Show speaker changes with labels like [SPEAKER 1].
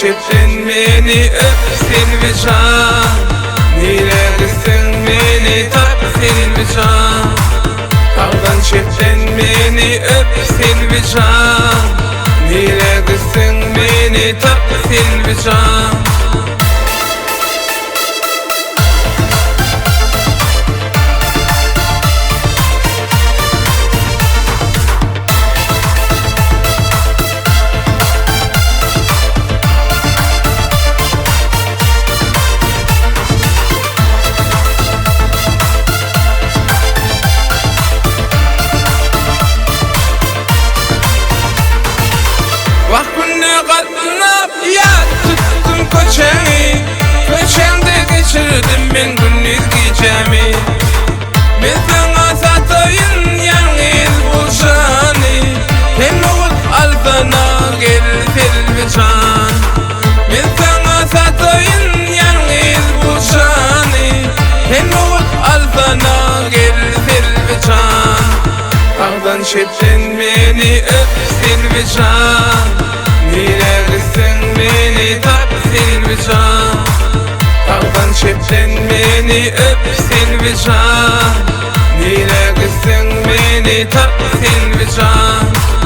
[SPEAKER 1] çepten beni öp Silvican. Neredesin beni tap Silvican. Dağdan çepten beni öp Silvican. Neredesin beni tap Silvican. Katlanıp yat tuttum köçeni. Köçende geçirdim ben gündüz gecemi. Ben sana satayım yalnız bulşani. Hem oğut altına gel Silvican. Ben sana satayım yalnız bulşani. Hem oğut altına gel Silvican. Dağdan çepten beni öp Silvican. Neredesin beni tap Silvican. Dağdan çepten beni öp Silvican. Neredesin beni tap Silvican.